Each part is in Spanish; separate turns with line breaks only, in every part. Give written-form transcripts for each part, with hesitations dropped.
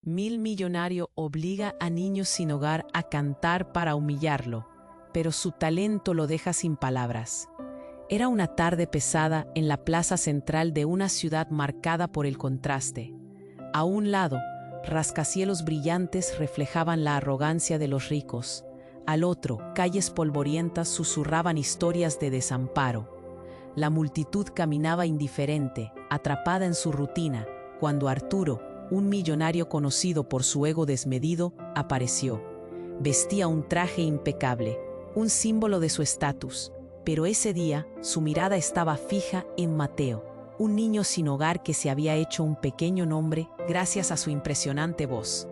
Mil Millonario obliga a niños sin hogar a cantar para humillarlo, pero su talento lo deja sin palabras. Era una tarde pesada en la plaza central de una ciudad marcada por el contraste. A un lado, rascacielos brillantes reflejaban la arrogancia de los ricos. Al otro, calles polvorientas susurraban historias de desamparo. La multitud caminaba indiferente, atrapada en su rutina, cuando Arturo, un millonario conocido por su ego desmedido, apareció. Vestía un traje impecable, un símbolo de su estatus, pero ese día su mirada estaba fija en Mateo, un niño sin hogar que se había hecho un pequeño nombre gracias a su impresionante voz.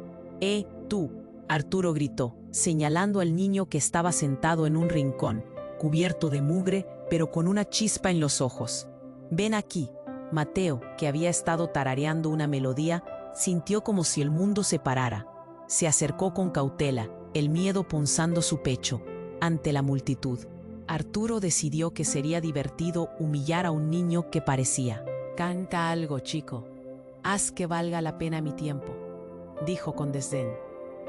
Tú! Arturo gritó, señalando al niño que estaba sentado en un rincón, cubierto de mugre, pero con una chispa en los ojos. Ven aquí. Mateo, que había estado tarareando una melodía, sintió como si el mundo se parara. Se acercó con cautela, el miedo punzando su pecho. Ante la multitud, Arturo decidió que sería divertido humillar a un niño que parecía. «Canta algo, chico. Haz que valga la pena mi tiempo», dijo con desdén.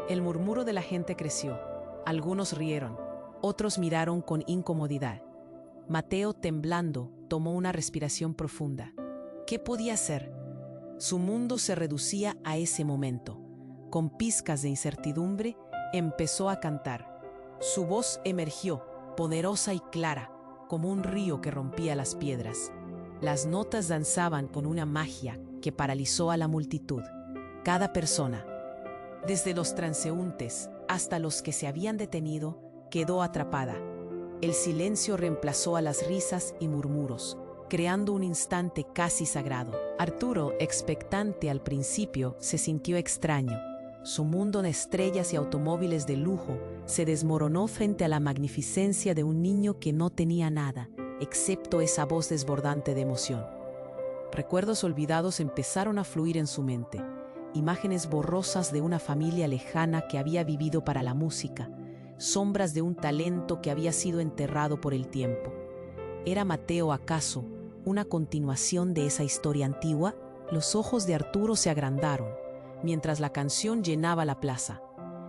El murmuro de la gente creció. Algunos rieron, otros miraron con incomodidad. Mateo, temblando, tomó una respiración profunda. ¿Qué podía hacer? Su mundo se reducía a ese momento. Con pizcas de incertidumbre, empezó a cantar. Su voz emergió, poderosa y clara, como un río que rompía las piedras. Las notas danzaban con una magia que paralizó a la multitud. Cada persona, desde los transeúntes hasta los que se habían detenido, quedó atrapada. El silencio reemplazó a las risas y murmuros, creando un instante casi sagrado. Arturo, expectante al principio, se sintió extraño. Su mundo de estrellas y automóviles de lujo se desmoronó frente a la magnificencia de un niño que no tenía nada, excepto esa voz desbordante de emoción. Recuerdos olvidados empezaron a fluir en su mente. Imágenes borrosas de una familia lejana que había vivido para la música, sombras de un talento que había sido enterrado por el tiempo. ¿Era Mateo acaso una continuación de esa historia antigua? Los ojos de Arturo se agrandaron, mientras la canción llenaba la plaza.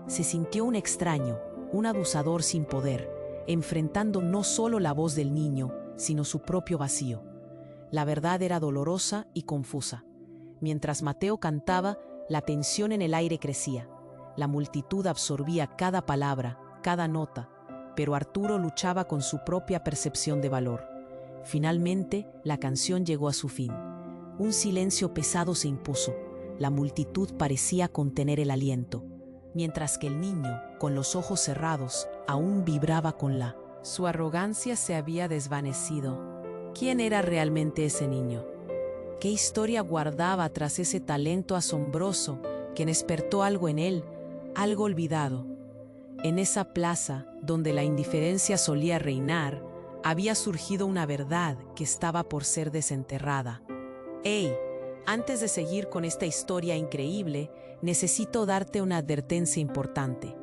Se sintió un extraño, un abusador sin poder, enfrentando no solo la voz del niño, sino su propio vacío. La verdad era dolorosa y confusa. Mientras Mateo cantaba, la tensión en el aire crecía. La multitud absorbía cada palabra, cada nota, pero Arturo luchaba con su propia percepción de valor. Finalmente, la canción llegó a su fin. Un silencio pesado se impuso. La multitud parecía contener el aliento, mientras que el niño, con los ojos cerrados, aún vibraba con la... Su arrogancia se había desvanecido. ¿Quién era realmente ese niño? ¿Qué historia guardaba tras ese talento asombroso que despertó algo en él, algo olvidado? En esa plaza, donde la indiferencia solía reinar, había surgido una verdad que estaba por ser desenterrada. Antes de seguir con esta historia increíble, necesito darte una advertencia importante.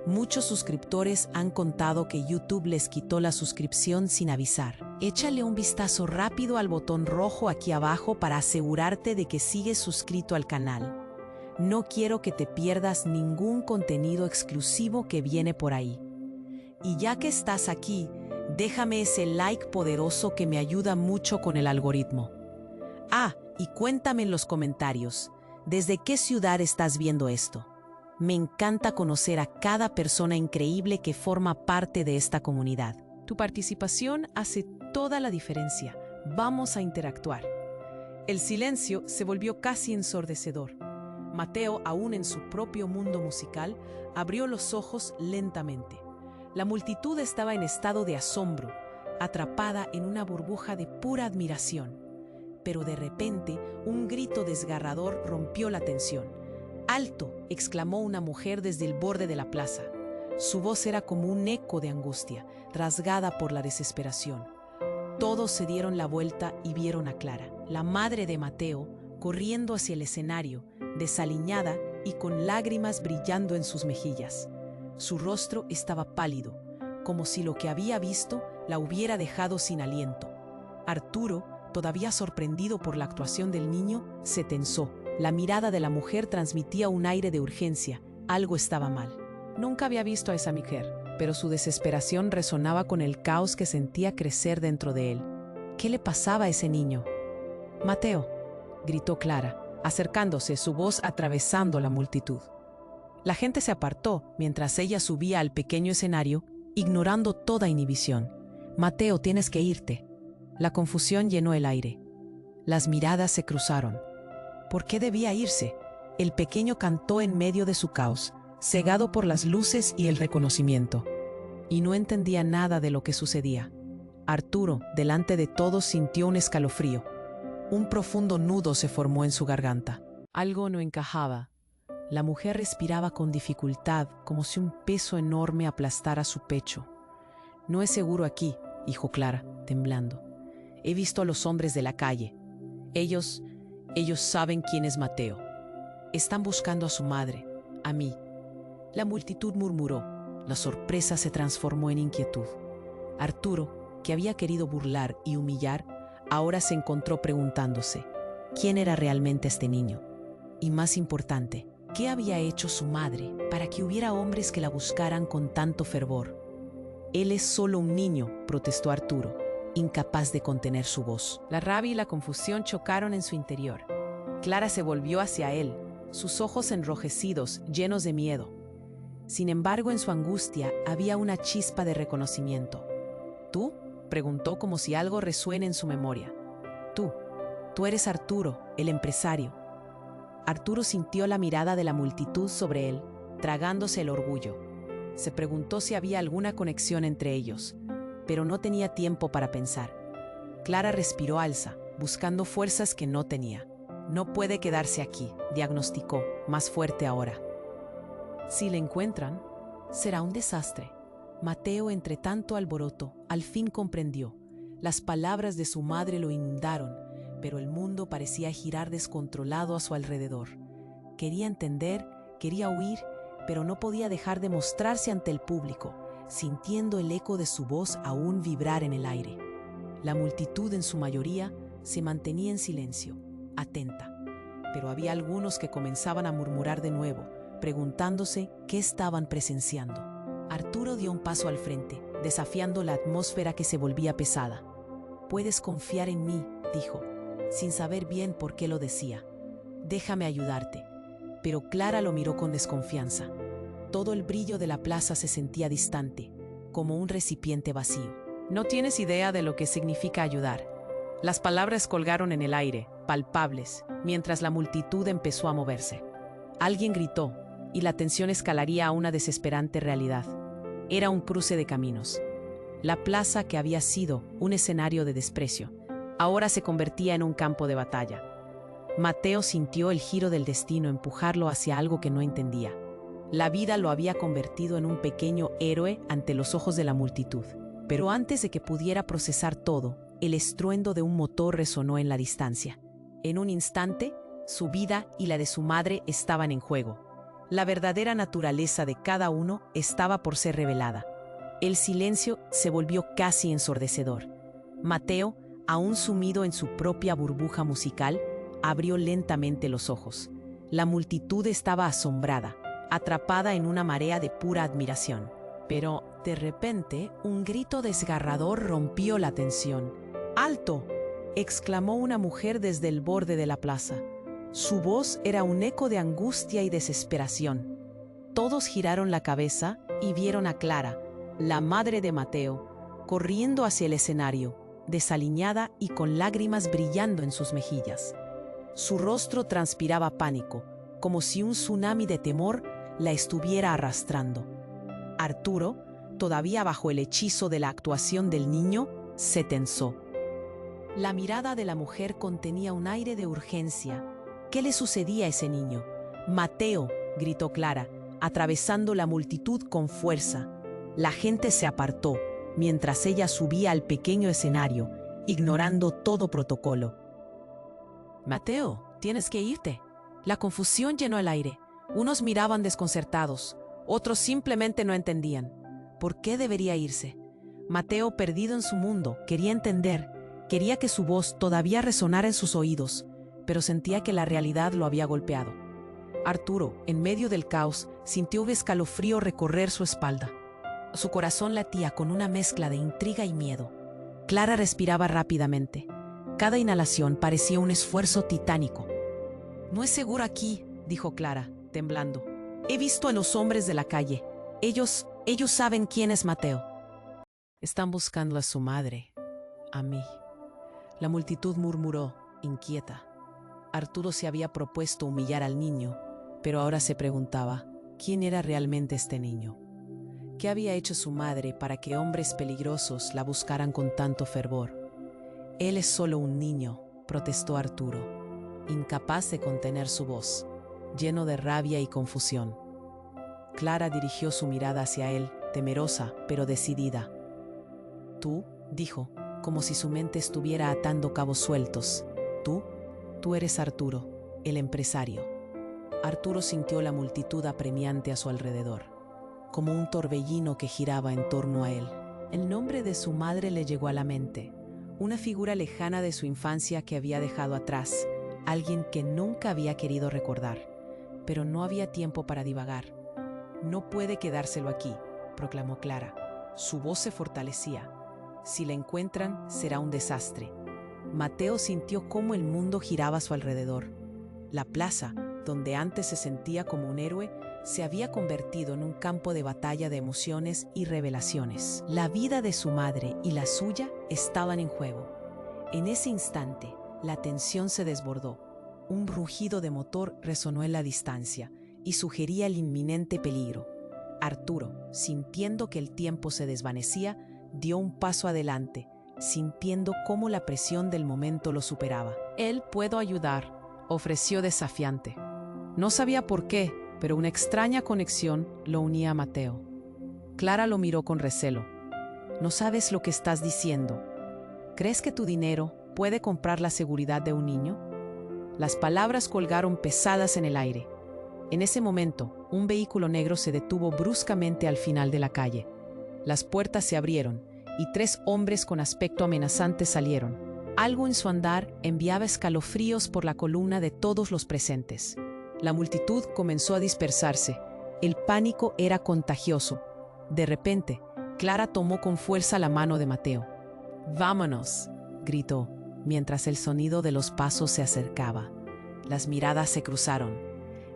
Muchos suscriptores han contado que YouTube les quitó la suscripción sin avisar. Échale un vistazo rápido al botón rojo aquí abajo para asegurarte de que sigues suscrito al canal. No quiero que te pierdas ningún contenido exclusivo que viene por ahí. Y ya que estás aquí, déjame ese like poderoso que me ayuda mucho con el algoritmo. Y cuéntame en los comentarios, ¿desde qué ciudad estás viendo esto? Me encanta conocer a cada persona increíble que forma parte de esta comunidad. Tu participación hace toda la diferencia. Vamos a interactuar. El silencio se volvió casi ensordecedor. Mateo, aún en su propio mundo musical, abrió los ojos lentamente. La multitud estaba en estado de asombro, atrapada en una burbuja de pura admiración. Pero de repente, un grito desgarrador rompió la tensión. ¡Alto!, exclamó una mujer desde el borde de la plaza. Su voz era como un eco de angustia, rasgada por la desesperación. Todos se dieron la vuelta y vieron a Clara, la madre de Mateo, corriendo hacia el escenario, desaliñada y con lágrimas brillando en sus mejillas. Su rostro estaba pálido, como si lo que había visto la hubiera dejado sin aliento. Arturo, todavía sorprendido por la actuación del niño, se tensó. La mirada de la mujer transmitía un aire de urgencia. Algo estaba mal. Nunca había visto a esa mujer, pero su desesperación resonaba con el caos que sentía crecer dentro de él. ¿Qué le pasaba a ese niño? «Mateo», gritó Clara, acercándose, su voz atravesando la multitud. La gente se apartó mientras ella subía al pequeño escenario, ignorando toda inhibición. «Mateo, tienes que irte». La confusión llenó el aire. Las miradas se cruzaron. ¿Por qué debía irse? El pequeño cantó en medio de su caos, cegado por las luces y el reconocimiento. Y no entendía nada de lo que sucedía. Arturo, delante de todos, sintió un escalofrío. Un profundo nudo se formó en su garganta. Algo no encajaba. La mujer respiraba con dificultad, como si un peso enorme aplastara su pecho. «No es seguro aquí», dijo Clara, temblando. «He visto a los hombres de la calle. Ellos saben quién es Mateo. Están buscando a su madre, a mí». La multitud murmuró. La sorpresa se transformó en inquietud. Arturo, que había querido burlar y humillar, ahora se encontró preguntándose, ¿quién era realmente este niño? Y más importante, ¿qué había hecho su madre para que hubiera hombres que la buscaran con tanto fervor? «Él es solo un niño», protestó Arturo, incapaz de contener su voz. La rabia y la confusión chocaron en su interior. Clara se volvió hacia él, sus ojos enrojecidos, llenos de miedo. Sin embargo, en su angustia había una chispa de reconocimiento. «¿Tú?», preguntó como si algo resuene en su memoria. Tú eres Arturo, el empresario». Arturo sintió la mirada de la multitud sobre él, tragándose el orgullo. Se preguntó si había alguna conexión entre ellos, pero no tenía tiempo para pensar. Clara respiró alza, buscando fuerzas que no tenía. «No puede quedarse aquí», diagnosticó, más fuerte ahora. «Si le encuentran, será un desastre». Mateo, entre tanto alboroto, al fin comprendió. Las palabras de su madre lo inundaron, pero el mundo parecía girar descontrolado a su alrededor. Quería entender, quería huir, pero no podía dejar de mostrarse ante el público, sintiendo el eco de su voz aún vibrar en el aire. La multitud, en su mayoría, se mantenía en silencio, atenta, pero había algunos que comenzaban a murmurar de nuevo, preguntándose qué estaban presenciando. Arturo dio un paso al frente, desafiando la atmósfera que se volvía pesada. «Puedes confiar en mí», dijo, sin saber bien por qué lo decía. «Déjame ayudarte». Pero Clara lo miró con desconfianza. Todo el brillo de la plaza se sentía distante, como un recipiente vacío. «No tienes idea de lo que significa ayudar». Las palabras colgaron en el aire, palpables, mientras la multitud empezó a moverse. Alguien gritó, y la tensión escalaría a una desesperante realidad. Era un cruce de caminos. La plaza, que había sido un escenario de desprecio, ahora se convertía en un campo de batalla. Mateo sintió el giro del destino empujarlo hacia algo que no entendía. La vida lo había convertido en un pequeño héroe ante los ojos de la multitud. Pero antes de que pudiera procesar todo, el estruendo de un motor resonó en la distancia. En un instante, su vida y la de su madre estaban en juego. La verdadera naturaleza de cada uno estaba por ser revelada. El silencio se volvió casi ensordecedor. Mateo, aún sumido en su propia burbuja musical, abrió lentamente los ojos. La multitud estaba asombrada, atrapada en una marea de pura admiración. Pero, de repente, un grito desgarrador rompió la tensión. «¡Alto!», exclamó una mujer desde el borde de la plaza. Su voz era un eco de angustia y desesperación. Todos giraron la cabeza y vieron a Clara, la madre de Mateo, corriendo hacia el escenario, desaliñada y con lágrimas brillando en sus mejillas. Su rostro transpiraba pánico, como si un tsunami de temor la estuviera arrastrando. Arturo, todavía bajo el hechizo de la actuación del niño, se tensó. La mirada de la mujer contenía un aire de urgencia. ¿Qué le sucedía a ese niño? «Mateo», gritó Clara, atravesando la multitud con fuerza. La gente se apartó, mientras ella subía al pequeño escenario, ignorando todo protocolo. «Mateo, tienes que irte». La confusión llenó el aire. Unos miraban desconcertados, otros simplemente no entendían. ¿Por qué debería irse? Mateo, perdido en su mundo, quería entender, quería que su voz todavía resonara en sus oídos, pero sentía que la realidad lo había golpeado. Arturo, en medio del caos, sintió un escalofrío recorrer su espalda. Su corazón latía con una mezcla de intriga y miedo. Clara respiraba rápidamente. Cada inhalación parecía un esfuerzo titánico. «No es seguro aquí», dijo Clara, temblando. «He visto a los hombres de la calle. Ellos saben quién es Mateo». «Están buscando a su madre, a mí». La multitud murmuró, inquieta. Arturo se había propuesto humillar al niño, pero ahora se preguntaba, ¿quién era realmente este niño? ¿Qué había hecho su madre para que hombres peligrosos la buscaran con tanto fervor? «Él es solo un niño», protestó Arturo, incapaz de contener su voz, lleno de rabia y confusión. Clara dirigió su mirada hacia él, temerosa, pero decidida. «Tú», dijo, como si su mente estuviera atando cabos sueltos. Tú eres Arturo, el empresario». Arturo sintió la multitud apremiante a su alrededor, como un torbellino que giraba en torno a él. El nombre de su madre le llegó a la mente, una figura lejana de su infancia que había dejado atrás, alguien que nunca había querido recordar. Pero no había tiempo para divagar. «No puede quedárselo aquí», proclamó Clara. Su voz se fortalecía. «Si la encuentran, será un desastre». Mateo sintió cómo el mundo giraba a su alrededor. La plaza, donde antes se sentía como un héroe, se había convertido en un campo de batalla de emociones y revelaciones. La vida de su madre y la suya estaban en juego. En ese instante, la tensión se desbordó. Un rugido de motor resonó en la distancia y sugería el inminente peligro. Arturo, sintiendo que el tiempo se desvanecía, dio un paso adelante, sintiendo cómo la presión del momento lo superaba. «Él puedo ayudar», ofreció desafiante. No sabía por qué, pero una extraña conexión lo unía a Mateo. Clara lo miró con recelo. «No sabes lo que estás diciendo. ¿Crees que tu dinero puede comprar la seguridad de un niño?» Las palabras colgaron pesadas en el aire. En ese momento, un vehículo negro se detuvo bruscamente al final de la calle. Las puertas se abrieron y 3 hombres con aspecto amenazante salieron. Algo en su andar enviaba escalofríos por la columna de todos los presentes. La multitud comenzó a dispersarse. El pánico era contagioso. De repente, Clara tomó con fuerza la mano de Mateo. «¡Vámonos!», gritó, mientras el sonido de los pasos se acercaba. Las miradas se cruzaron.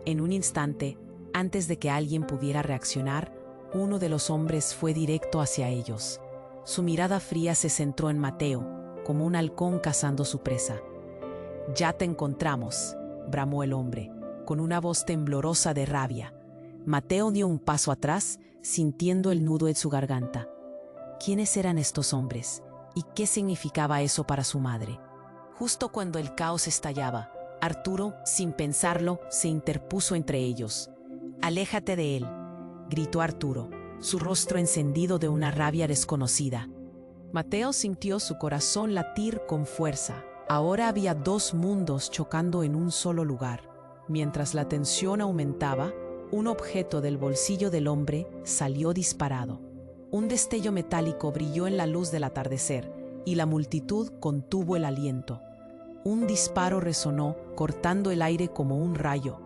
En un instante, antes de que alguien pudiera reaccionar, uno de los hombres fue directo hacia ellos. Su mirada fría se centró en Mateo, como un halcón cazando su presa. «Ya te encontramos», bramó el hombre, con una voz temblorosa de rabia. Mateo dio un paso atrás, sintiendo el nudo en su garganta. ¿Quiénes eran estos hombres? ¿Y qué significaba eso para su madre? Justo cuando el caos estallaba, Arturo, sin pensarlo, se interpuso entre ellos. «Aléjate de él», gritó Arturo, su rostro encendido de una rabia desconocida. Mateo sintió su corazón latir con fuerza. Ahora había 2 mundos chocando en un solo lugar. Mientras la tensión aumentaba, un objeto del bolsillo del hombre salió disparado. Un destello metálico brilló en la luz del atardecer y la multitud contuvo el aliento. Un disparo resonó, cortando el aire como un rayo.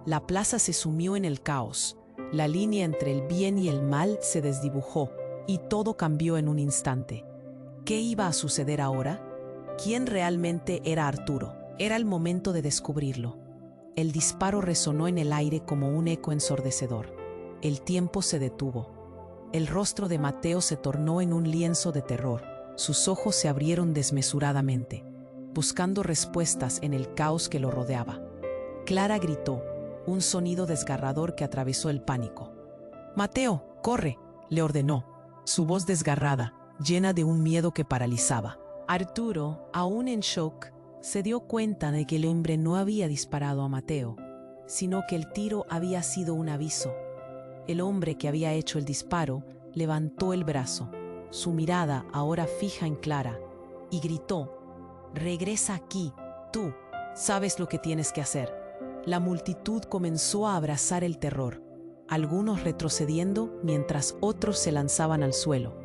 La plaza se sumió en el caos. La línea entre el bien y el mal se desdibujó y todo cambió en un instante. ¿Qué iba a suceder ahora? ¿Quién realmente era Arturo? Era el momento de descubrirlo. El disparo resonó en el aire como un eco ensordecedor. El tiempo se detuvo. El rostro de Mateo se tornó en un lienzo de terror. Sus ojos se abrieron desmesuradamente, buscando respuestas en el caos que lo rodeaba. Clara gritó, un sonido desgarrador que atravesó el pánico. «Mateo, corre», le ordenó, su voz desgarrada, llena de un miedo que paralizaba. Arturo, aún en shock, se dio cuenta de que el hombre no había disparado a Mateo, sino que el tiro había sido un aviso. El hombre que había hecho el disparo levantó el brazo, su mirada ahora fija en Clara, y gritó: «Regresa aquí, tú, sabes lo que tienes que hacer». La multitud comenzó a abrazar el terror, algunos retrocediendo mientras otros se lanzaban al suelo.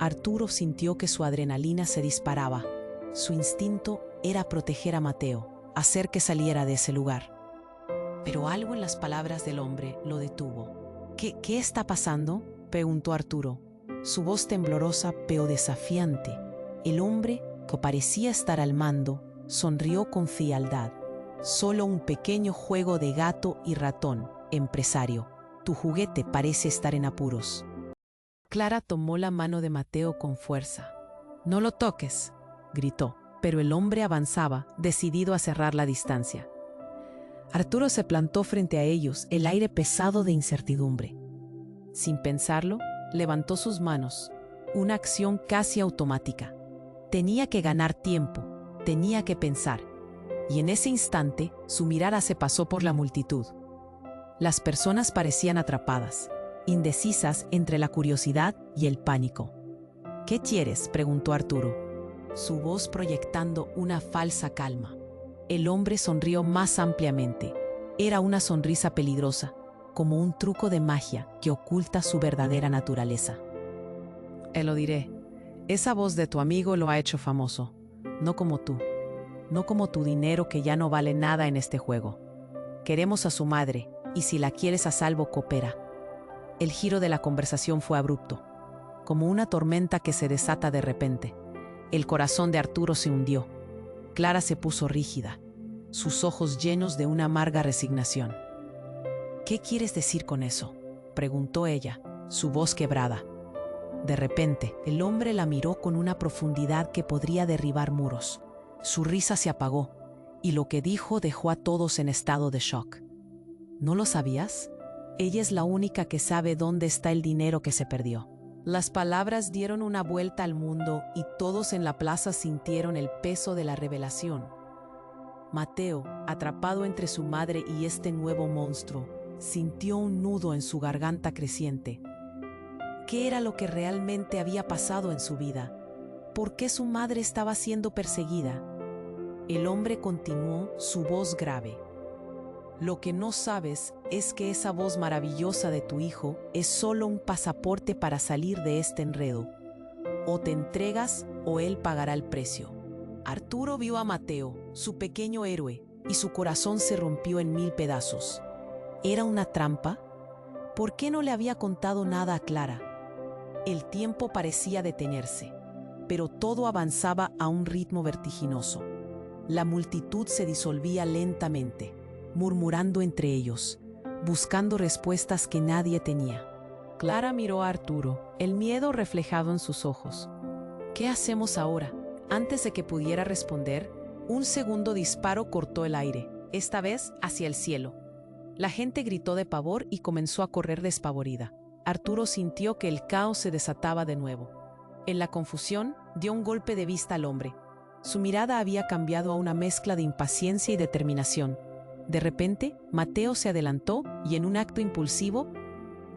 Arturo sintió que su adrenalina se disparaba. Su instinto era proteger a Mateo, hacer que saliera de ese lugar. Pero algo en las palabras del hombre lo detuvo. ¿Qué está pasando?, preguntó Arturo, su voz temblorosa pero desafiante. El hombre, que parecía estar al mando, sonrió con frialdad. Solo un pequeño juego de gato y ratón, empresario. Tu juguete parece estar en apuros. Clara tomó la mano de Mateo con fuerza. No lo toques, gritó, pero el hombre avanzaba, decidido a cerrar la distancia. Arturo se plantó frente a ellos, el aire pesado de incertidumbre. Sin pensarlo, levantó sus manos, una acción casi automática. Tenía que ganar tiempo, tenía que pensar, y en ese instante su mirada se pasó por la multitud. Las personas parecían atrapadas, indecisas entre la curiosidad y el pánico. ¿Qué quieres?, preguntó Arturo, su voz proyectando una falsa calma. El hombre sonrió más ampliamente. Era una sonrisa peligrosa, como un truco de magia que oculta su verdadera naturaleza. Lo diré, esa voz de tu amigo lo ha hecho famoso, no como tú, no como tu dinero que ya no vale nada en este juego. Queremos a su madre, y si la quieres a salvo, coopera. El giro de la conversación fue abrupto, como una tormenta que se desata de repente. El corazón de Arturo se hundió. Clara se puso rígida, sus ojos llenos de una amarga resignación. ¿Qué quieres decir con eso?, preguntó ella, su voz quebrada. De repente, el hombre la miró con una profundidad que podría derribar muros. Su risa se apagó, y lo que dijo dejó a todos en estado de shock. ¿No lo sabías? Ella es la única que sabe dónde está el dinero que se perdió. Las palabras dieron una vuelta al mundo y todos en la plaza sintieron el peso de la revelación. Mateo, atrapado entre su madre y este nuevo monstruo, sintió un nudo en su garganta creciente. ¿Qué era lo que realmente había pasado en su vida? ¿Por qué su madre estaba siendo perseguida? El hombre continuó, su voz grave. Lo que no sabes es que esa voz maravillosa de tu hijo es solo un pasaporte para salir de este enredo. O te entregas o él pagará el precio. Arturo vio a Mateo, su pequeño héroe, y su corazón se rompió en 1000 pedazos. ¿Era una trampa? ¿Por qué no le había contado nada a Clara? El tiempo parecía detenerse, pero todo avanzaba a un ritmo vertiginoso. La multitud se disolvía lentamente, murmurando entre ellos, buscando respuestas que nadie tenía. Clara miró a Arturo, el miedo reflejado en sus ojos. ¿Qué hacemos ahora? Antes de que pudiera responder, un segundo disparo cortó el aire, esta vez hacia el cielo. La gente gritó de pavor y comenzó a correr despavorida. Arturo sintió que el caos se desataba de nuevo. En la confusión, dio un golpe de vista al hombre. Su mirada había cambiado a una mezcla de impaciencia y determinación. De repente, Mateo se adelantó y en un acto impulsivo,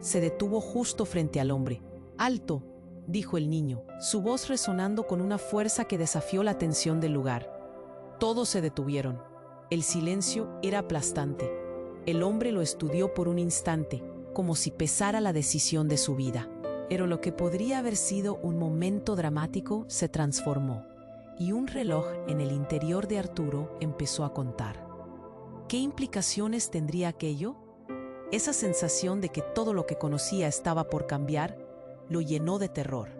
se detuvo justo frente al hombre. «¡Alto!», dijo el niño, su voz resonando con una fuerza que desafió la tensión del lugar. Todos se detuvieron. El silencio era aplastante. El hombre lo estudió por un instante, como si pesara la decisión de su vida. Pero lo que podría haber sido un momento dramático se transformó, y un reloj en el interior de Arturo empezó a contar. ¿Qué implicaciones tendría aquello? Esa sensación de que todo lo que conocía estaba por cambiar lo llenó de terror.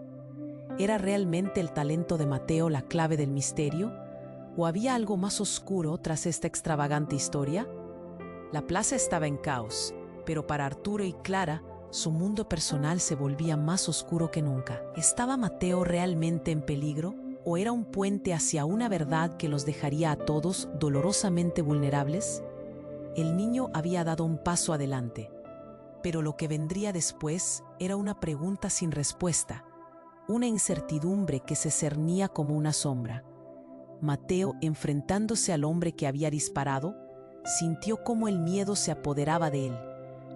¿Era realmente el talento de Mateo la clave del misterio? ¿O había algo más oscuro tras esta extravagante historia? La plaza estaba en caos, pero para Arturo y Clara, su mundo personal se volvía más oscuro que nunca. ¿Estaba Mateo realmente en peligro? ¿O era un puente hacia una verdad que los dejaría a todos dolorosamente vulnerables? El niño había dado un paso adelante, pero lo que vendría después era una pregunta sin respuesta, una incertidumbre que se cernía como una sombra. Mateo, enfrentándose al hombre que había disparado, sintió cómo el miedo se apoderaba de él.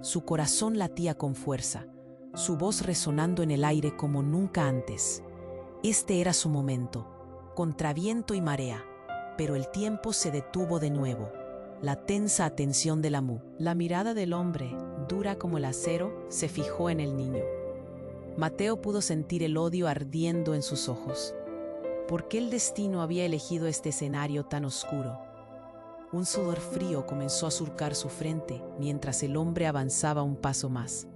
Su corazón latía con fuerza, su voz resonando en el aire como nunca antes. Este era su momento, contra viento y marea, pero el tiempo se detuvo de nuevo. La tensa atención de la mirada del hombre, dura como el acero, se fijó en el niño. Mateo pudo sentir el odio ardiendo en sus ojos. ¿Por qué el destino había elegido este escenario tan oscuro? Un sudor frío comenzó a surcar su frente mientras el hombre avanzaba un paso más.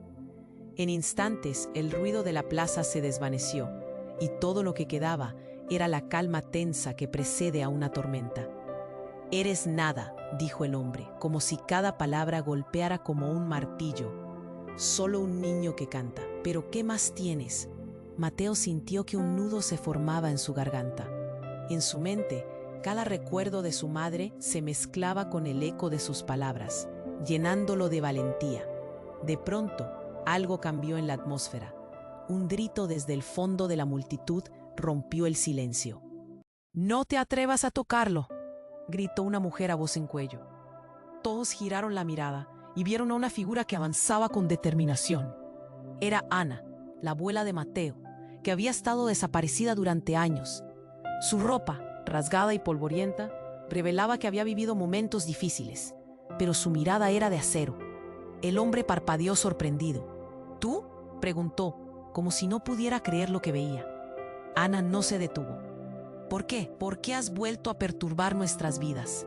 En instantes, el ruido de la plaza se desvaneció y todo lo que quedaba era la calma tensa que precede a una tormenta. «Eres nada», dijo el hombre, como si cada palabra golpeara como un martillo. «Solo un niño que canta. ¿Pero qué más tienes?» Mateo sintió que un nudo se formaba en su garganta. En su mente, cada recuerdo de su madre se mezclaba con el eco de sus palabras, llenándolo de valentía. De pronto, algo cambió en la atmósfera. Un grito desde el fondo de la multitud rompió el silencio. «¡No te atrevas a tocarlo!», gritó una mujer a voz en cuello. Todos giraron la mirada y vieron a una figura que avanzaba con determinación. Era Ana, la abuela de Mateo, que había estado desaparecida durante años. Su ropa, rasgada y polvorienta, revelaba que había vivido momentos difíciles, pero su mirada era de acero. El hombre parpadeó sorprendido. «¿Tú?», preguntó, como si no pudiera creer lo que veía. Ana no se detuvo. «¿Por qué? ¿Por qué has vuelto a perturbar nuestras vidas?».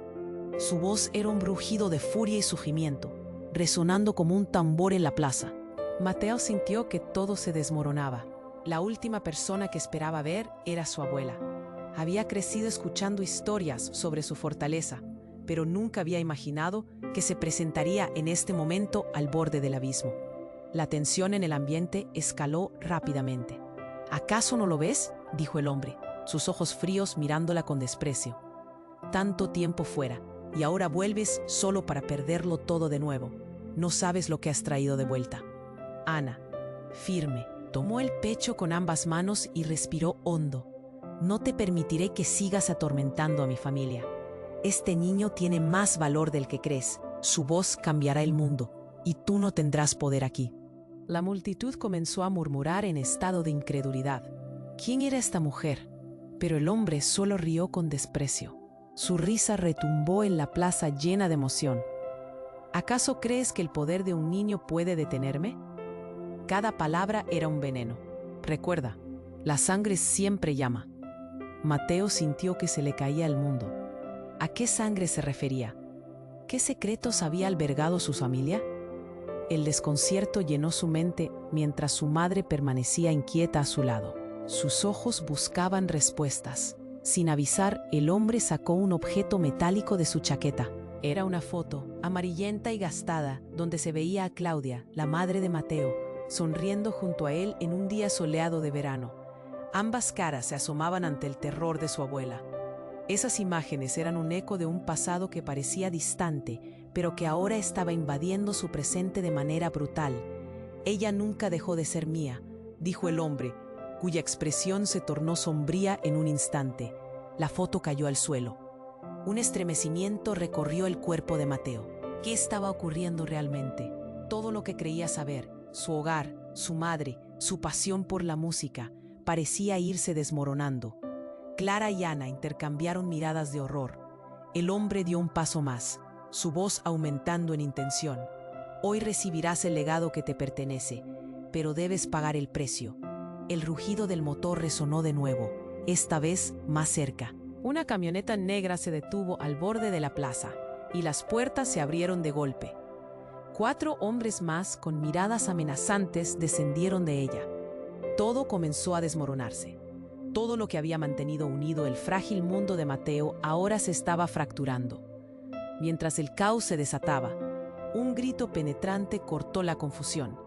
Su voz era un brujido de furia y sufrimiento, resonando como un tambor en la plaza. Mateo sintió que todo se desmoronaba. La última persona que esperaba ver era su abuela. Había crecido escuchando historias sobre su fortaleza, pero nunca había imaginado que se presentaría en este momento al borde del abismo. La tensión en el ambiente escaló rápidamente. «¿Acaso no lo ves?», dijo el hombre, sus ojos fríos mirándola con desprecio. «Tanto tiempo fuera, y ahora vuelves solo para perderlo todo de nuevo. No sabes lo que has traído de vuelta». Ana, firme, tomó el pecho con ambas manos y respiró hondo. «No te permitiré que sigas atormentando a mi familia. Este niño tiene más valor del que crees. Su voz cambiará el mundo, y tú no tendrás poder aquí». La multitud comenzó a murmurar en estado de incredulidad. ¿Quién era esta mujer? Pero el hombre solo rió con desprecio. Su risa retumbó en la plaza llena de emoción. ¿Acaso crees que el poder de un niño puede detenerme? Cada palabra era un veneno. Recuerda, la sangre siempre llama. Mateo sintió que se le caía el mundo. ¿A qué sangre se refería? ¿Qué secretos había albergado su familia? El desconcierto llenó su mente mientras su madre permanecía inquieta a su lado. Sus ojos buscaban respuestas. Sin avisar, el hombre sacó un objeto metálico de su chaqueta. Era una foto, amarillenta y gastada, donde se veía a Claudia, la madre de Mateo, sonriendo junto a él en un día soleado de verano. Ambas caras se asomaban ante el terror de su abuela. Esas imágenes eran un eco de un pasado que parecía distante, pero que ahora estaba invadiendo su presente de manera brutal. «Ella nunca dejó de ser mía», dijo el hombre, cuya expresión se tornó sombría en un instante. La foto cayó al suelo. Un estremecimiento recorrió el cuerpo de Mateo. ¿Qué estaba ocurriendo realmente? Todo lo que creía saber, su hogar, su madre, su pasión por la música, parecía irse desmoronando. Clara y Ana intercambiaron miradas de horror. El hombre dio un paso más, su voz aumentando en intención. «Hoy recibirás el legado que te pertenece, pero debes pagar el precio». El rugido del motor resonó de nuevo, esta vez más cerca. Una camioneta negra se detuvo al borde de la plaza, y las puertas se abrieron de golpe. 4 hombres más con miradas amenazantes descendieron de ella. Todo comenzó a desmoronarse. Todo lo que había mantenido unido el frágil mundo de Mateo ahora se estaba fracturando. Mientras el caos se desataba, un grito penetrante cortó la confusión.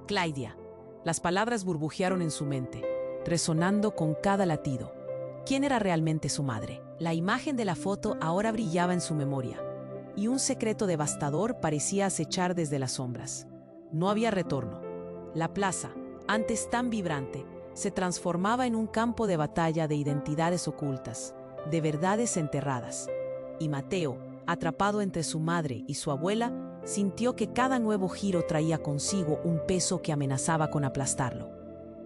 «Claudia». Las palabras burbujearon en su mente, resonando con cada latido. ¿Quién era realmente su madre? La imagen de la foto ahora brillaba en su memoria, y un secreto devastador parecía acechar desde las sombras. No había retorno. La plaza, antes tan vibrante, se transformaba en un campo de batalla de identidades ocultas, de verdades enterradas. Y Mateo, atrapado entre su madre y su abuela, sintió que cada nuevo giro traía consigo un peso que amenazaba con aplastarlo.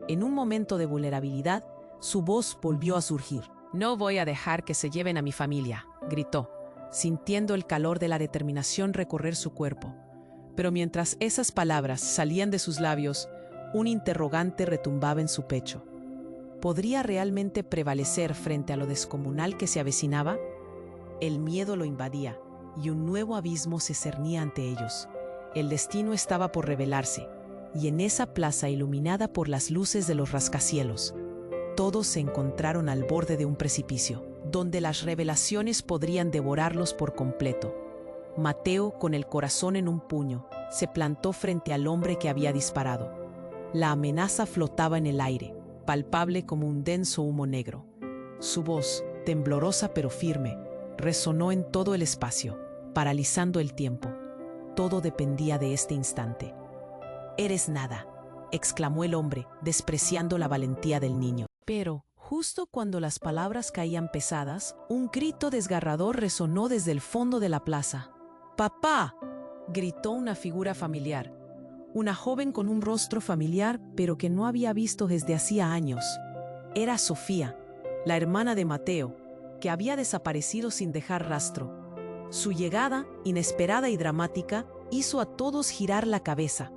En un momento de vulnerabilidad, su voz volvió a surgir. «No voy a dejar que se lleven a mi familia», gritó, sintiendo el calor de la determinación recorrer su cuerpo. Pero mientras esas palabras salían de sus labios, un interrogante retumbaba en su pecho. ¿Podría realmente prevalecer frente a lo descomunal que se avecinaba? El miedo lo invadía, y un nuevo abismo se cernía ante ellos. El destino estaba por revelarse, y en esa plaza iluminada por las luces de los rascacielos, todos se encontraron al borde de un precipicio, donde las revelaciones podrían devorarlos por completo. Mateo, con el corazón en un puño, se plantó frente al hombre que había disparado. La amenaza flotaba en el aire, palpable como un denso humo negro. Su voz, temblorosa pero firme, resonó en todo el espacio, paralizando el tiempo. Todo dependía de este instante. «Eres nada», exclamó el hombre, despreciando la valentía del niño. Pero, justo cuando las palabras caían pesadas, un grito desgarrador resonó desde el fondo de la plaza. «¡Papá!», gritó una figura familiar. Una joven con un rostro familiar, pero que no había visto desde hacía años. Era Sofía, la hermana de Mateo, que había desaparecido sin dejar rastro. Su llegada, inesperada y dramática, hizo a todos girar la cabeza,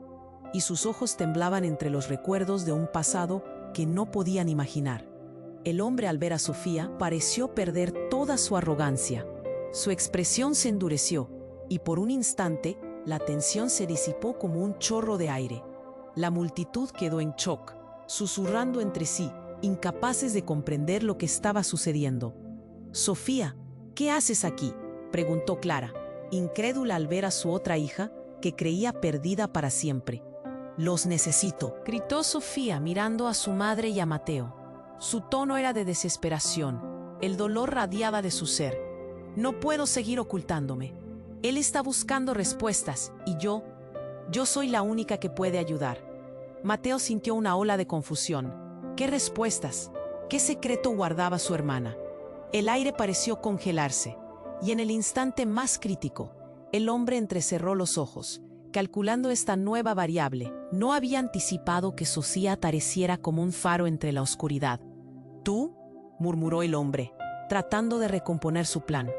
y sus ojos temblaban entre los recuerdos de un pasado que no podían imaginar. El hombre, al ver a Sofía, pareció perder toda su arrogancia. Su expresión se endureció, y por un instante, la tensión se disipó como un chorro de aire. La multitud quedó en shock, susurrando entre sí, incapaces de comprender lo que estaba sucediendo. «Sofía, ¿qué haces aquí?», preguntó Clara, incrédula al ver a su otra hija, que creía perdida para siempre. «Los necesito», gritó Sofía mirando a su madre y a Mateo. Su tono era de desesperación. El dolor radiaba de su ser. «No puedo seguir ocultándome. Él está buscando respuestas y yo soy la única que puede ayudar». Mateo sintió una ola de confusión. ¿Qué respuestas? ¿Qué secreto guardaba su hermana? El aire pareció congelarse, y en el instante más crítico, el hombre entrecerró los ojos, calculando esta nueva variable. No había anticipado que Sofía apareciera como un faro entre la oscuridad. «¿Tú?», murmuró el hombre, tratando de recomponer su plan.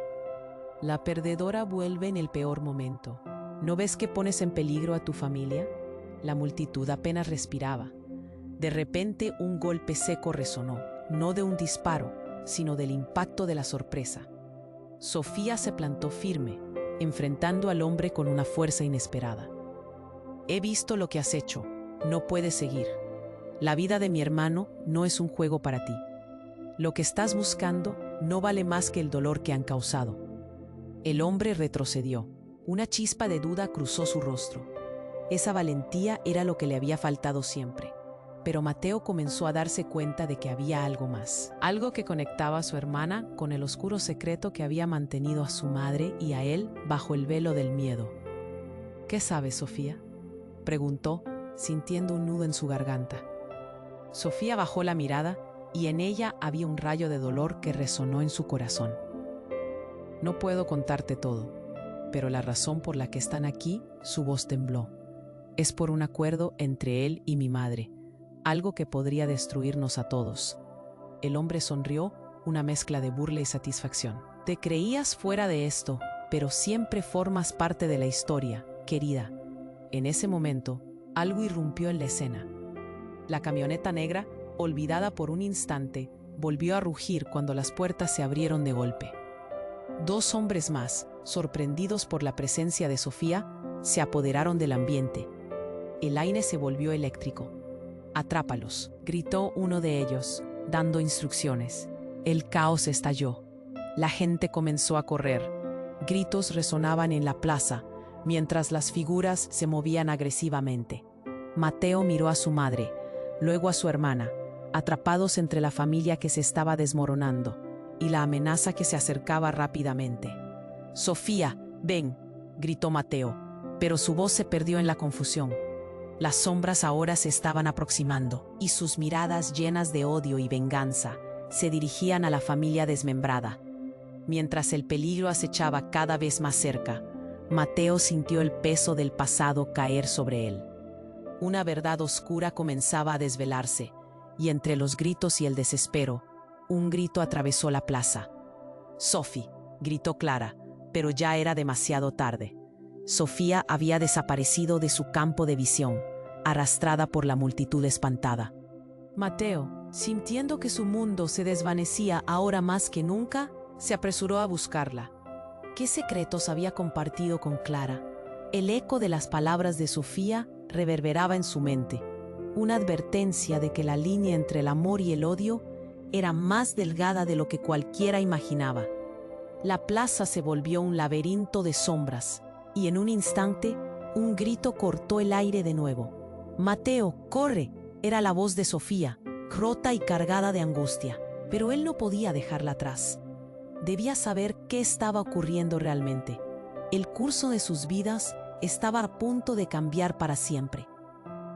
«La perdedora vuelve en el peor momento. ¿No ves que pones en peligro a tu familia?». La multitud apenas respiraba. De repente un golpe seco resonó, no de un disparo, sino del impacto de la sorpresa. Sofía se plantó firme, enfrentando al hombre con una fuerza inesperada. «He visto lo que has hecho. No puedes seguir. La vida de mi hermano no es un juego para ti. Lo que estás buscando no vale más que el dolor que han causado». El hombre retrocedió. Una chispa de duda cruzó su rostro. Esa valentía era lo que le había faltado siempre. Pero Mateo comenzó a darse cuenta de que había algo más. Algo que conectaba a su hermana con el oscuro secreto que había mantenido a su madre y a él bajo el velo del miedo. «¿Qué sabes, Sofía?», preguntó, sintiendo un nudo en su garganta. Sofía bajó la mirada y en ella había un rayo de dolor que resonó en su corazón. «No puedo contarte todo, pero la razón por la que están aquí», su voz tembló, «es por un acuerdo entre él y mi madre, algo que podría destruirnos a todos». El hombre sonrió, una mezcla de burla y satisfacción. «Te creías fuera de esto, pero siempre formas parte de la historia, querida». En ese momento, algo irrumpió en la escena. La camioneta negra, olvidada por un instante, volvió a rugir cuando las puertas se abrieron de golpe. Dos hombres más, sorprendidos por la presencia de Sofía, se apoderaron del ambiente. El aire se volvió eléctrico. «Atrápalos», gritó uno de ellos, dando instrucciones. El caos estalló. La gente comenzó a correr. Gritos resonaban en la plaza, mientras las figuras se movían agresivamente. Mateo miró a su madre, luego a su hermana, atrapados entre la familia que se estaba desmoronando y la amenaza que se acercaba rápidamente. «Sofía, ven», gritó Mateo, pero su voz se perdió en la confusión. Las sombras ahora se estaban aproximando, y sus miradas llenas de odio y venganza se dirigían a la familia desmembrada. Mientras el peligro acechaba cada vez más cerca, Mateo sintió el peso del pasado caer sobre él. Una verdad oscura comenzaba a desvelarse, y entre los gritos y el desespero, un grito atravesó la plaza. «Sophie», gritó Clara, pero ya era demasiado tarde. Sofía había desaparecido de su campo de visión, arrastrada por la multitud espantada. Mateo, sintiendo que su mundo se desvanecía ahora más que nunca, se apresuró a buscarla. ¿Qué secretos había compartido con Clara? El eco de las palabras de Sofía reverberaba en su mente, una advertencia de que la línea entre el amor y el odio era más delgada de lo que cualquiera imaginaba. La plaza se volvió un laberinto de sombras, y en un instante, un grito cortó el aire de nuevo. «Mateo, corre», era la voz de Sofía, rota y cargada de angustia, pero él no podía dejarla atrás. Debía saber qué estaba ocurriendo realmente. El curso de sus vidas estaba a punto de cambiar para siempre.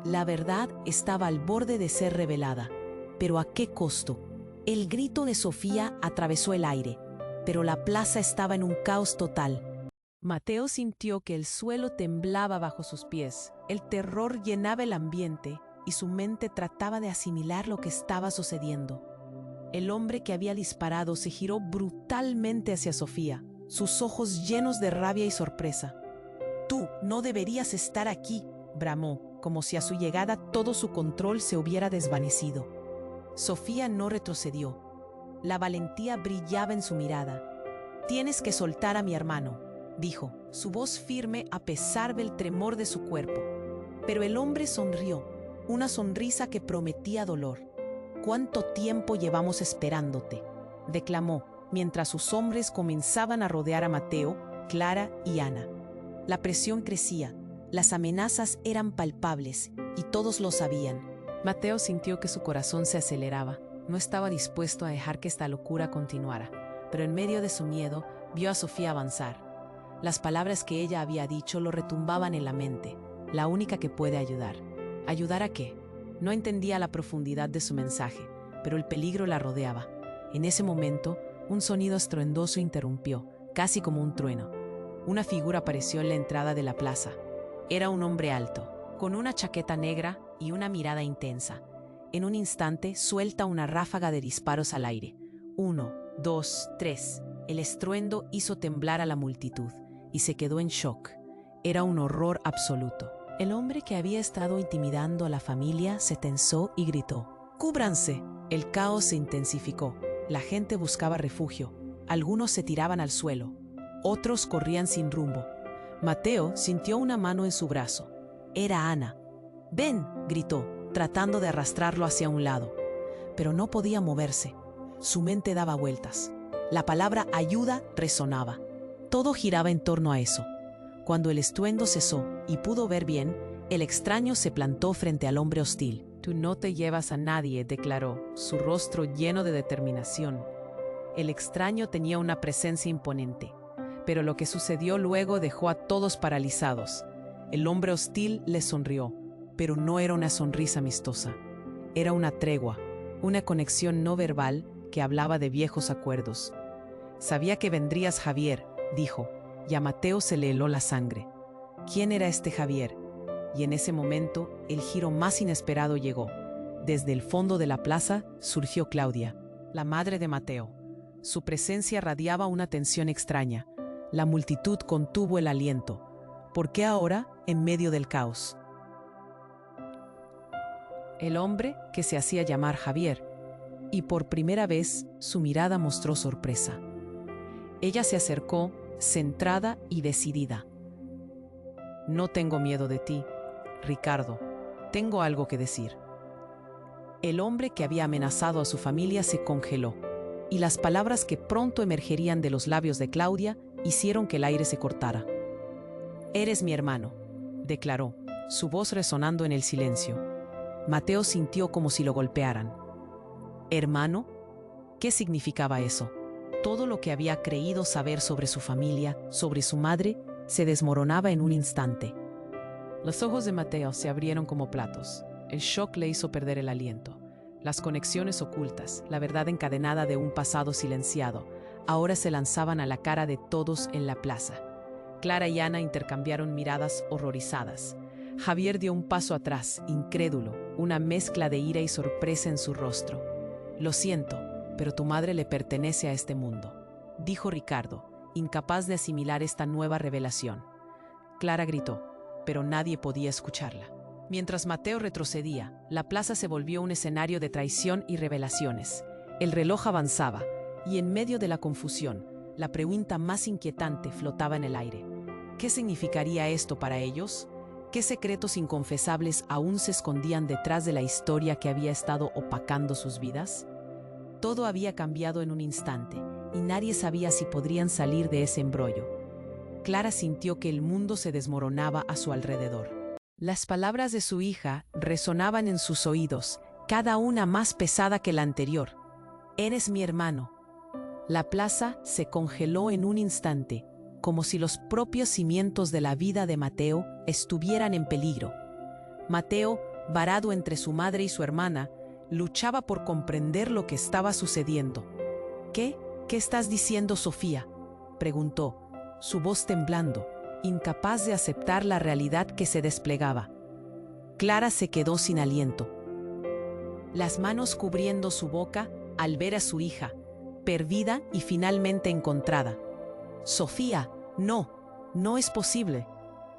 La verdad estaba al borde de ser revelada, pero ¿a qué costo? El grito de Sofía atravesó el aire, pero la plaza estaba en un caos total. Mateo sintió que el suelo temblaba bajo sus pies, el terror llenaba el ambiente y su mente trataba de asimilar lo que estaba sucediendo. El hombre que había disparado se giró brutalmente hacia Sofía, sus ojos llenos de rabia y sorpresa. «Tú no deberías estar aquí», bramó, como si a su llegada todo su control se hubiera desvanecido. Sofía no retrocedió. La valentía brillaba en su mirada. «Tienes que soltar a mi hermano», dijo, su voz firme a pesar del tremor de su cuerpo. Pero el hombre sonrió, una sonrisa que prometía dolor. «¿Cuánto tiempo llevamos esperándote?», declamó, mientras sus hombres comenzaban a rodear a Mateo, Clara y Ana. La presión crecía, las amenazas eran palpables y todos lo sabían. Mateo sintió que su corazón se aceleraba. No estaba dispuesto a dejar que esta locura continuara, pero en medio de su miedo vio a Sofía avanzar. Las palabras que ella había dicho lo retumbaban en la mente, la única que puede ayudar. ¿Ayudar a qué? No entendía la profundidad de su mensaje, pero el peligro la rodeaba. En ese momento, un sonido estruendoso interrumpió, casi como un trueno. Una figura apareció en la entrada de la plaza. Era un hombre alto, con una chaqueta negra y una mirada intensa. En un instante, suelta una ráfaga de disparos al aire. 1, 2, 3. El estruendo hizo temblar a la multitud, y se quedó en shock. Era un horror absoluto. El hombre que había estado intimidando a la familia se tensó y gritó: «¡Cúbranse!». El caos se intensificó. La gente buscaba refugio. Algunos se tiraban al suelo. Otros corrían sin rumbo. Mateo sintió una mano en su brazo. Era Ana. «¡Ven!», gritó, tratando de arrastrarlo hacia un lado. Pero no podía moverse. Su mente daba vueltas. La palabra ayuda resonaba. Todo giraba en torno a eso. Cuando el estruendo cesó y pudo ver bien, el extraño se plantó frente al hombre hostil. «Tú no te llevas a nadie», declaró, su rostro lleno de determinación. El extraño tenía una presencia imponente, pero lo que sucedió luego dejó a todos paralizados. El hombre hostil le sonrió, pero no era una sonrisa amistosa. Era una tregua, una conexión no verbal que hablaba de viejos acuerdos. «Sabía que vendrías, Javier», dijo, y a Mateo se le heló la sangre. ¿Quién era este Javier? Y en ese momento, el giro más inesperado llegó. Desde el fondo de la plaza surgió Claudia, la madre de Mateo. Su presencia radiaba una tensión extraña. La multitud contuvo el aliento. ¿Por qué ahora, en medio del caos? El hombre, que se hacía llamar Javier, y por primera vez su mirada mostró sorpresa. Ella se acercó, centrada y decidida. «No tengo miedo de ti, Ricardo. Tengo algo que decir». El hombre que había amenazado a su familia se congeló, y las palabras que pronto emergerían de los labios de Claudia hicieron que el aire se cortara. «Eres mi hermano», declaró, su voz resonando en el silencio. Mateo sintió como si lo golpearan. ¿Hermano? ¿Qué significaba eso? Todo lo que había creído saber sobre su familia, sobre su madre, se desmoronaba en un instante. Los ojos de Mateo se abrieron como platos. El shock le hizo perder el aliento. Las conexiones ocultas, la verdad encadenada de un pasado silenciado, ahora se lanzaban a la cara de todos en la plaza. Clara y Ana intercambiaron miradas horrorizadas. Javier dio un paso atrás, incrédulo, una mezcla de ira y sorpresa en su rostro. «Lo siento, pero tu madre le pertenece a este mundo», dijo Ricardo, incapaz de asimilar esta nueva revelación. Clara gritó, pero nadie podía escucharla. Mientras Mateo retrocedía, la plaza se volvió un escenario de traición y revelaciones. El reloj avanzaba, y en medio de la confusión, La pregunta más inquietante flotaba en el aire. ¿Qué significaría esto para ellos? ¿Qué secretos inconfesables aún se escondían detrás de la historia que había estado opacando sus vidas? Todo había cambiado en un instante, y nadie sabía si podrían salir de ese embrollo. Clara sintió que el mundo se desmoronaba a su alrededor. Las palabras de su hija resonaban en sus oídos, cada una más pesada que la anterior. «Eres mi hermano». La plaza se congeló en un instante, como si los propios cimientos de la vida de Mateo estuvieran en peligro. Mateo, varado entre su madre y su hermana, luchaba por comprender lo que estaba sucediendo. ¿Qué? ¿Qué estás diciendo, Sofía?, preguntó, su voz temblando, incapaz de aceptar la realidad que se desplegaba. Clara se quedó sin aliento, las manos cubriendo su boca al ver a su hija, perdida y finalmente encontrada. «Sofía, no, no es posible».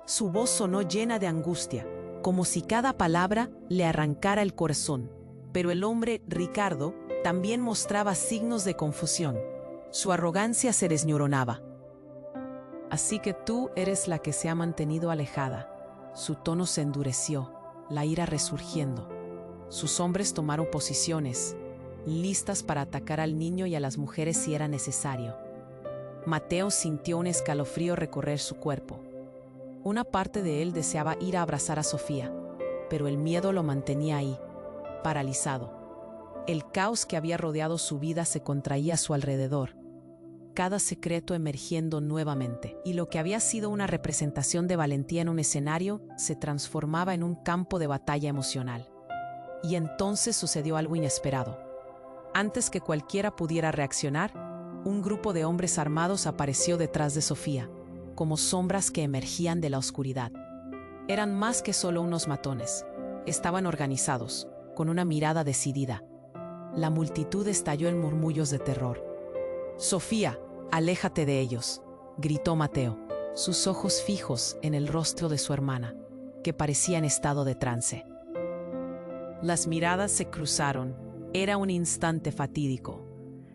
Su voz sonó llena de angustia, como si cada palabra le arrancara el corazón. Pero el hombre, Ricardo, también mostraba signos de confusión. Su arrogancia se desmoronaba. «Así que tú eres la que se ha mantenido alejada». Su tono se endureció, la ira resurgiendo. Sus hombres tomaron posiciones, listas para atacar al niño y a las mujeres si era necesario. Mateo sintió un escalofrío recorrer su cuerpo. Una parte de él deseaba ir a abrazar a Sofía, pero el miedo lo mantenía ahí, paralizado. El caos que había rodeado su vida se contraía a su alrededor, cada secreto emergiendo nuevamente, y lo que había sido una representación de valentía en un escenario se transformaba en un campo de batalla emocional. Y entonces sucedió algo inesperado. Antes que cualquiera pudiera reaccionar, un grupo de hombres armados apareció detrás de Sofía, como sombras que emergían de la oscuridad. Eran más que solo unos matones. Estaban organizados, con una mirada decidida. La multitud estalló en murmullos de terror. «Sofía, aléjate de ellos», gritó Mateo, sus ojos fijos en el rostro de su hermana, que parecía en estado de trance. Las miradas se cruzaron. Era un instante fatídico.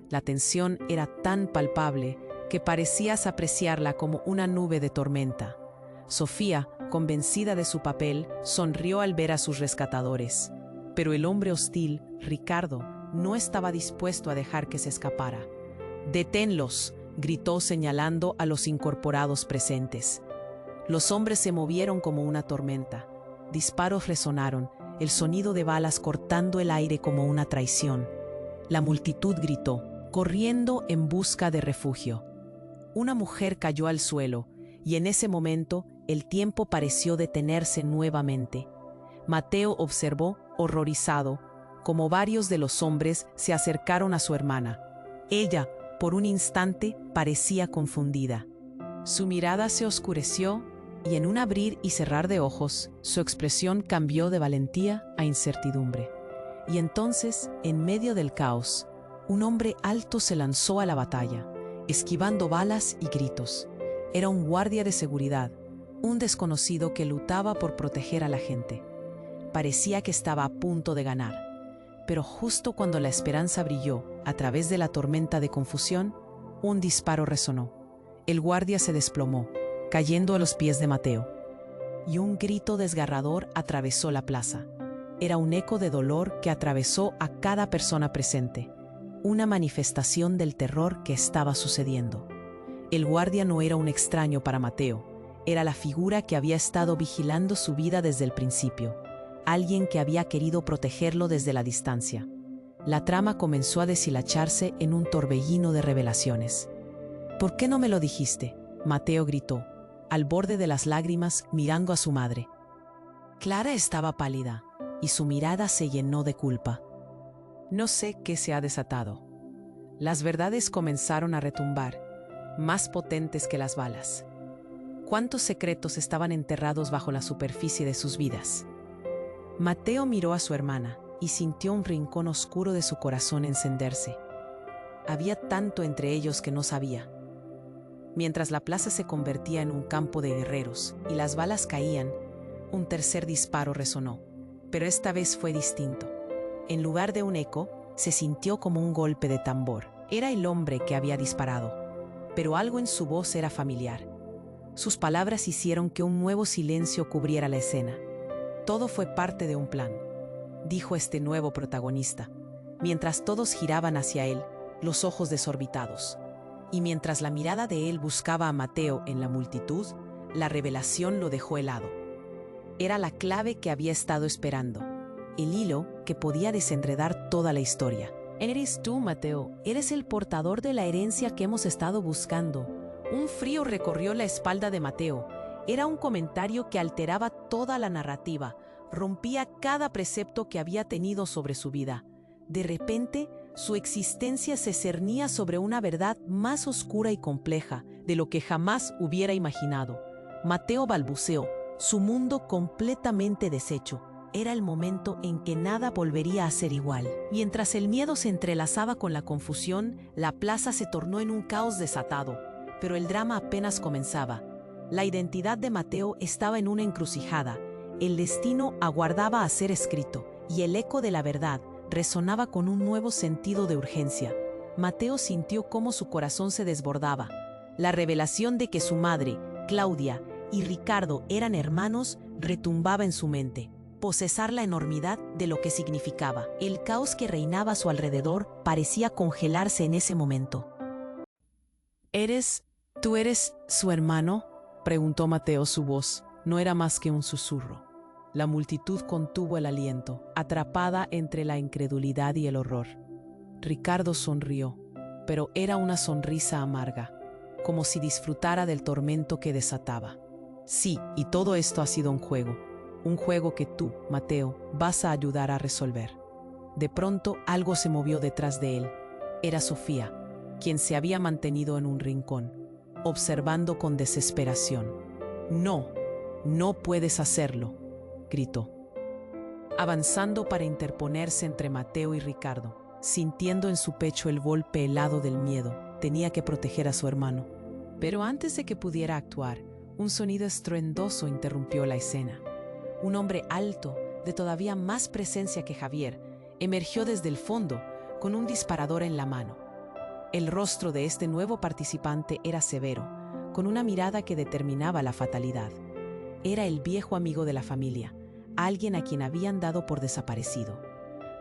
La tensión era tan palpable que parecías apreciarla como una nube de tormenta. Sofía, convencida de su papel, sonrió al ver a sus rescatadores. Pero el hombre hostil, Ricardo, no estaba dispuesto a dejar que se escapara. «¡Deténlos!», gritó señalando a los incorporados presentes. Los hombres se movieron como una tormenta. Disparos resonaron, el sonido de balas cortando el aire como una traición. La multitud gritó, corriendo en busca de refugio. Una mujer cayó al suelo, y en ese momento el tiempo pareció detenerse nuevamente. Mateo observó, horrorizado, como varios de los hombres se acercaron a su hermana. Ella, por un instante, parecía confundida. Su mirada se oscureció, y en un abrir y cerrar de ojos, su expresión cambió de valentía a incertidumbre. Y entonces, en medio del caos, un hombre alto se lanzó a la batalla, esquivando balas y gritos. Era un guardia de seguridad, un desconocido que lutaba por proteger a la gente. Parecía que estaba a punto de ganar. Pero justo cuando la esperanza brilló a través de la tormenta de confusión, un disparo resonó. El guardia se desplomó, cayendo a los pies de Mateo. Y un grito desgarrador atravesó la plaza. Era un eco de dolor que atravesó a cada persona presente, una manifestación del terror que estaba sucediendo. El guardia no era un extraño para Mateo, era la figura que había estado vigilando su vida desde el principio, alguien que había querido protegerlo desde la distancia. La trama comenzó a deshilacharse en un torbellino de revelaciones. «¿Por qué no me lo dijiste?», Mateo gritó, al borde de las lágrimas, mirando a su madre. Clara estaba pálida, y su mirada se llenó de culpa. «No sé qué se ha desatado». Las verdades comenzaron a retumbar, más potentes que las balas. ¿Cuántos secretos estaban enterrados bajo la superficie de sus vidas? Mateo miró a su hermana y sintió un rincón oscuro de su corazón encenderse. Había tanto entre ellos que no sabía. Mientras la plaza se convertía en un campo de guerreros y las balas caían, un tercer disparo resonó, pero esta vez fue distinto. En lugar de un eco, se sintió como un golpe de tambor. Era el hombre que había disparado. pero algo en su voz era familiar. Sus palabras hicieron que un nuevo silencio cubriera la escena. Todo fue parte de un plan, dijo este nuevo protagonista, mientras todos giraban hacia él, los ojos desorbitados. Y mientras la mirada de él buscaba a Mateo en la multitud, la revelación lo dejó helado. Era la clave que había estado esperando, el hilo que podía desenredar toda la historia. Eres tú, Mateo, eres el portador de la herencia que hemos estado buscando. Un frío recorrió la espalda de Mateo. Era un comentario que alteraba toda la narrativa, rompía cada precepto que había tenido sobre su vida. De repente, su existencia se cernía sobre una verdad más oscura y compleja de lo que jamás hubiera imaginado. Mateo balbuceó, su mundo completamente deshecho. Era el momento en que nada volvería a ser igual. Mientras el miedo se entrelazaba con la confusión, la plaza se tornó en un caos desatado. Pero el drama apenas comenzaba. La identidad de Mateo estaba en una encrucijada. El destino aguardaba a ser escrito, y el eco de la verdad resonaba con un nuevo sentido de urgencia. Mateo sintió cómo su corazón se desbordaba. La revelación de que su madre, Claudia, y Ricardo eran hermanos retumbaba en su mente. Procesar la enormidad de lo que significaba. El caos que reinaba a su alrededor parecía congelarse en ese momento.
¿Tú eres su hermano?, preguntó Mateo. Su voz no era más que un susurro. La multitud contuvo el aliento, atrapada entre la incredulidad y el horror. Ricardo sonrió, pero era una sonrisa amarga, como si disfrutara del tormento que desataba. Sí, y todo esto ha sido un juego que tú, Mateo, vas a ayudar a resolver. De pronto algo se movió detrás de él. Era Sofía, quien se había mantenido en un rincón, observando con desesperación. No puedes hacerlo, gritó, avanzando para interponerse entre Mateo y Ricardo. Sintiendo en su pecho el golpe helado del miedo, tenía que proteger a su hermano. Pero antes de que pudiera actuar, un sonido estruendoso interrumpió la escena. Un hombre alto, de todavía más presencia que Javier, emergió desde el fondo con un disparador en la mano. El rostro de este nuevo participante era severo, con una mirada que determinaba la fatalidad. Era el viejo amigo de la familia, alguien a quien habían dado por desaparecido.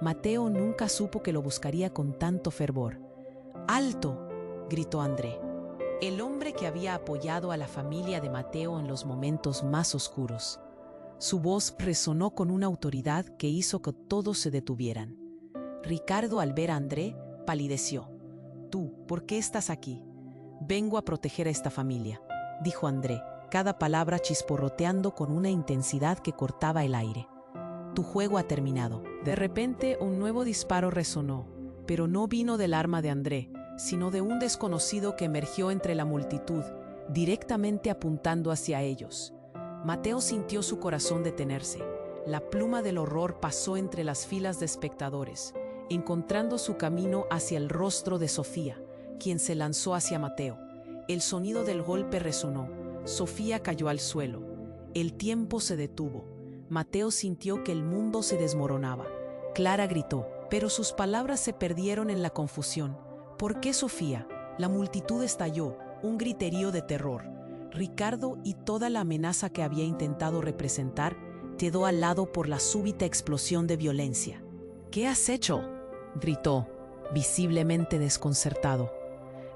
Mateo nunca supo que lo buscaría con tanto fervor. ¡Alto!, gritó André, el hombre que había apoyado a la familia de Mateo en los momentos más oscuros. Su voz resonó con una autoridad que hizo que todos se detuvieran. Ricardo, al ver a André, palideció. «¿Tú, por qué estás aquí?» «Vengo a proteger a esta familia», dijo André, cada palabra chisporroteando con una intensidad que cortaba el aire. «Tu juego ha terminado». De repente, un nuevo disparo resonó, pero no vino del arma de André, sino de un desconocido que emergió entre la multitud, directamente apuntando hacia ellos. Mateo sintió su corazón detenerse. La pluma del horror pasó entre las filas de espectadores, encontrando su camino hacia el rostro de Sofía, quien se lanzó hacia Mateo. El sonido del golpe resonó. Sofía cayó al suelo. El tiempo se detuvo. Mateo sintió que el mundo se desmoronaba. Clara gritó, pero sus palabras se perdieron en la confusión. ¿Por qué Sofía? La multitud estalló, un griterío de terror. Ricardo y toda la amenaza que había intentado representar quedó al lado por la súbita explosión de violencia. «¿Qué has hecho?», gritó, visiblemente desconcertado.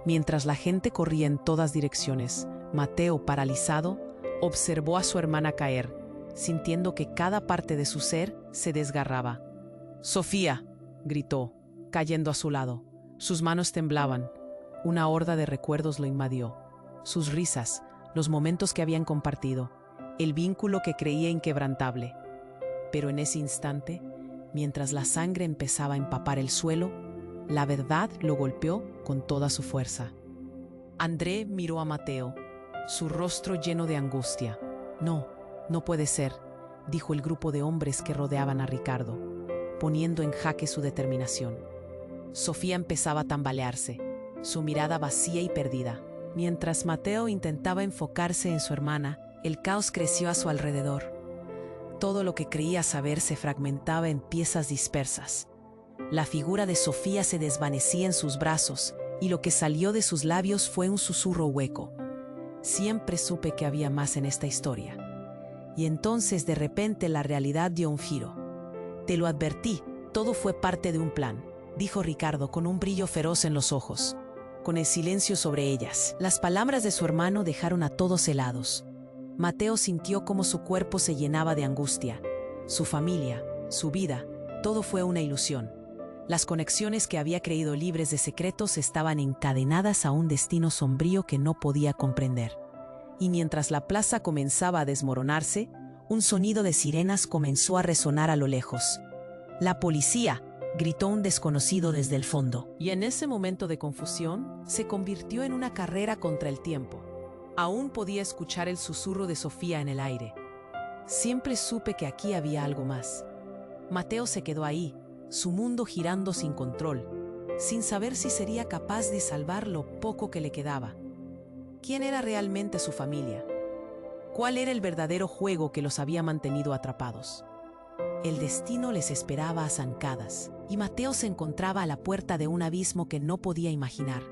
Mientras la gente corría en todas direcciones, Mateo, paralizado, observó a su hermana caer, sintiendo que cada parte de su ser se desgarraba. «¡Sofía!», gritó, cayendo a su lado. Sus manos temblaban. Una horda de recuerdos lo invadió. Sus risas, los momentos que habían compartido, el vínculo que creía inquebrantable. Pero en ese instante, mientras la sangre empezaba a empapar el suelo, la verdad lo golpeó con toda su fuerza. André miró a Mateo, su rostro lleno de angustia. No puede ser», dijo el grupo de hombres que rodeaban a Ricardo, poniendo en jaque su determinación. Sofía empezaba a tambalearse, su mirada vacía y perdida. Mientras Mateo intentaba enfocarse en su hermana, el caos creció a su alrededor. Todo lo que creía saber se fragmentaba en piezas dispersas. La figura de Sofía se desvanecía en sus brazos,
y lo que salió de sus labios fue un susurro hueco. Siempre supe que había más en esta historia. Y entonces de repente la realidad dio un giro. Te lo advertí, todo fue parte de un plan, dijo Ricardo con un brillo feroz en los ojos. Con el silencio sobre ellas, las palabras de su hermano dejaron a todos helados. Mateo sintió cómo su cuerpo se llenaba de angustia. Su familia, su vida, todo fue una ilusión. Las conexiones que había creído libres de secretos estaban encadenadas a un destino sombrío que no podía comprender. Y mientras la plaza comenzaba a desmoronarse, un sonido de sirenas comenzó a resonar a lo lejos. «¡La policía!», gritó un desconocido desde el fondo. Y en ese momento de confusión, se convirtió en una carrera contra el tiempo. Aún podía escuchar el susurro de Sofía en el aire. Siempre supe que aquí había algo más. Mateo se quedó ahí, su mundo girando sin control, sin saber si sería capaz de salvar lo poco que le quedaba. ¿Quién era realmente su familia? ¿Cuál era el verdadero juego que los había mantenido atrapados? El destino les esperaba a zancadas, y Mateo se encontraba a la puerta de un abismo que no podía imaginar.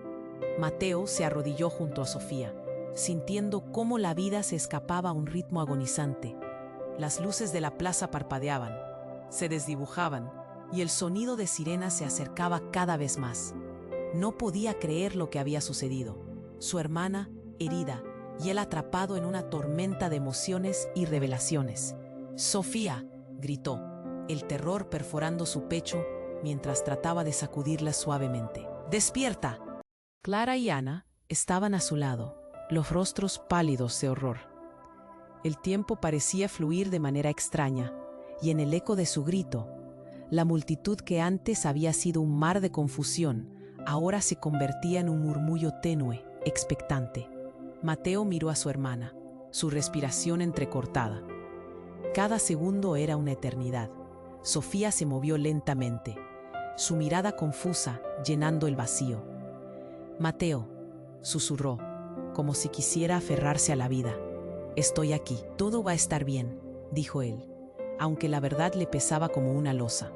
Mateo se arrodilló junto a Sofía, sintiendo cómo la vida se escapaba a un ritmo agonizante. Las luces de la plaza parpadeaban, se desdibujaban, y el sonido de sirenas se acercaba cada vez más. No podía creer lo que había sucedido. Su hermana, herida, y él atrapado en una tormenta de emociones y revelaciones. «¡Sofía!», gritó, el terror perforando su pecho mientras trataba de sacudirla suavemente. «¡Despierta!». Clara y Ana estaban a su lado, los rostros pálidos de horror. El tiempo parecía fluir de manera extraña, y en el eco de su grito, la multitud que antes había sido un mar de confusión, ahora se convertía en un murmullo tenue, expectante. Mateo miró a su hermana, su respiración entrecortada. Cada segundo era una eternidad. Sofía se movió lentamente, su mirada confusa, llenando el vacío. «Mateo», susurró, como si quisiera aferrarse a la vida. «Estoy aquí, todo va a estar bien», dijo él, aunque la verdad le pesaba como una losa.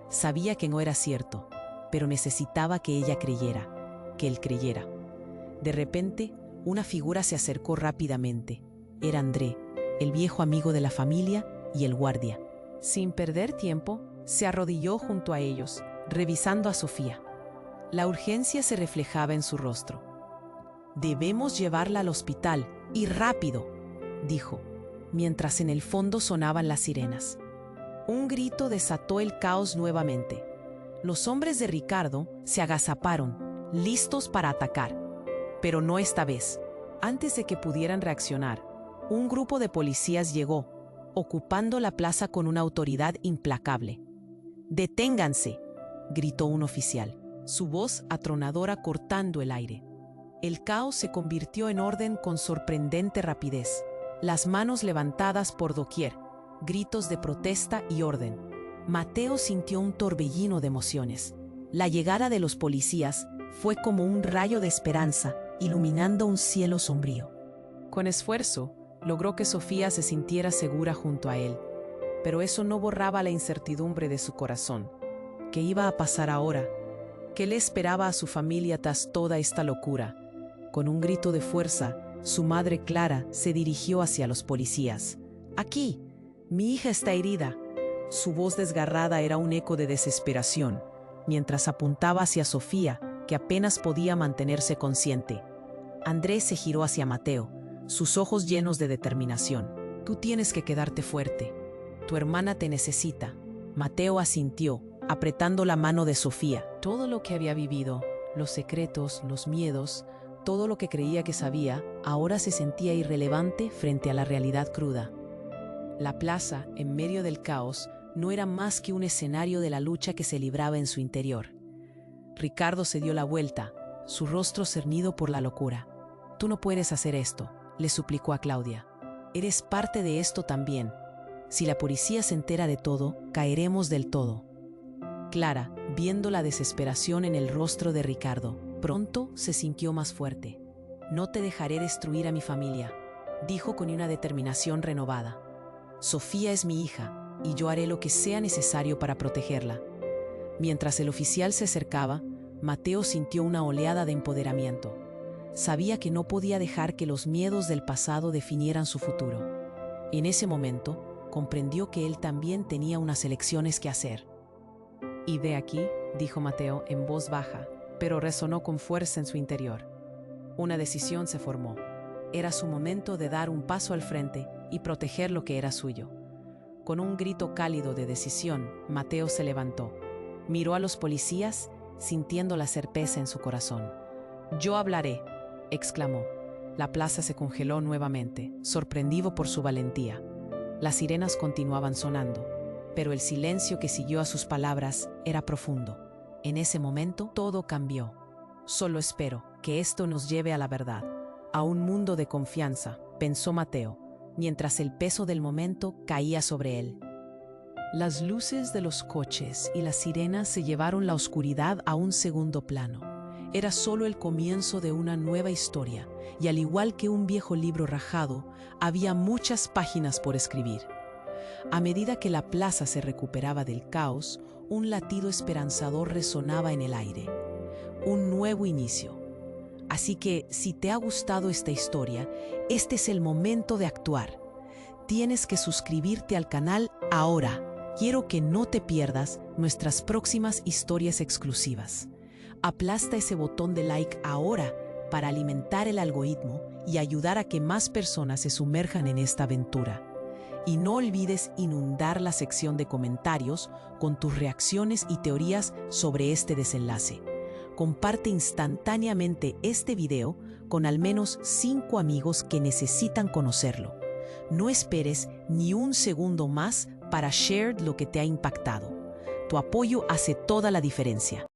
Sabía que no era cierto, pero necesitaba que ella creyera, que él creyera. De repente, una figura se acercó rápidamente. Era André, el viejo amigo de la familia y el guardia. Sin perder tiempo, se arrodilló junto a ellos, revisando a Sofía. La urgencia se reflejaba en su rostro. «Debemos llevarla al hospital, y rápido», dijo, mientras en el fondo sonaban las sirenas. Un grito desató el caos nuevamente. Los hombres de Ricardo se agazaparon, listos para atacar. Pero no esta vez. Antes de que pudieran reaccionar, un grupo de policías llegó, ocupando la plaza con una autoridad implacable. «¡Deténganse!», gritó un oficial, su voz atronadora cortando el aire. El caos se convirtió en orden con sorprendente rapidez. Las manos levantadas por doquier, gritos de protesta y orden. Mateo sintió un torbellino de emociones. La llegada de los policías fue como un rayo de esperanza, iluminando un cielo sombrío. Con esfuerzo, logró que Sofía se sintiera segura junto a él, pero eso no borraba la incertidumbre de su corazón. ¿Qué iba a pasar ahora? ¿Qué le esperaba a su familia tras toda esta locura? Con un grito de fuerza, su madre Clara se dirigió hacia los policías. «Aquí, mi hija está herida». Su voz desgarrada era un eco de desesperación, mientras apuntaba hacia Sofía, que apenas podía mantenerse consciente. Andrés se giró hacia Mateo, sus ojos llenos de determinación. «Tú tienes que quedarte fuerte. Tu hermana te necesita». Mateo asintió, apretando la mano de Sofía. Todo lo que había vivido, los secretos, los miedos, todo lo que creía que sabía, ahora se sentía irrelevante frente a la realidad cruda. La plaza, en medio del caos, no era más que un escenario de la lucha que se libraba en su interior. Ricardo se dio la vuelta, su rostro cernido por la locura. «Tú no puedes hacer esto», le suplicó a Claudia. «Eres parte de esto también. Si la policía se entera de todo, caeremos del todo». Clara, viendo la desesperación en el rostro de Ricardo, pronto se sintió más fuerte. «No te dejaré destruir a mi familia», dijo con una determinación renovada. «Sofía es mi hija, y yo haré lo que sea necesario para protegerla». Mientras el oficial se acercaba, Mateo sintió una oleada de empoderamiento. Sabía que no podía dejar que los miedos del pasado definieran su futuro. En ese momento, comprendió que él también tenía unas elecciones que hacer.
«Y de aquí», dijo Mateo en voz baja, pero resonó con fuerza en su interior. Una decisión se formó. Era su momento de dar un paso al frente y proteger lo que era suyo. Con un grito cálido de decisión, Mateo se levantó. Miró a los policías, sintiendo la certeza en su corazón. «Yo hablaré», exclamó. La plaza se congeló nuevamente, sorprendido por su valentía. Las sirenas continuaban sonando, pero el silencio que siguió a sus palabras era profundo. En ese momento, todo cambió. «Solo espero que esto nos lleve a la verdad, a un mundo de confianza», pensó Mateo, mientras el peso del momento caía sobre él. Las luces de los coches y las sirenas se llevaron la oscuridad a un segundo plano. Era solo el comienzo de una nueva historia, y al igual que un viejo libro rajado, había muchas páginas por escribir. A medida que la plaza se recuperaba del caos, un latido esperanzador resonaba en el aire. Un nuevo inicio. Así que, si te ha gustado esta historia, este es el momento de actuar. Tienes que suscribirte al canal ahora. Quiero que no te pierdas nuestras próximas historias exclusivas. Aplasta ese botón de like ahora para alimentar el algoritmo y ayudar a que más personas se sumerjan en esta aventura. Y no olvides inundar la sección de comentarios con tus reacciones y teorías sobre este desenlace. Comparte instantáneamente este video con al menos 5 amigos que necesitan conocerlo. No esperes ni un segundo más para share lo que te ha impactado. Tu apoyo hace toda la diferencia.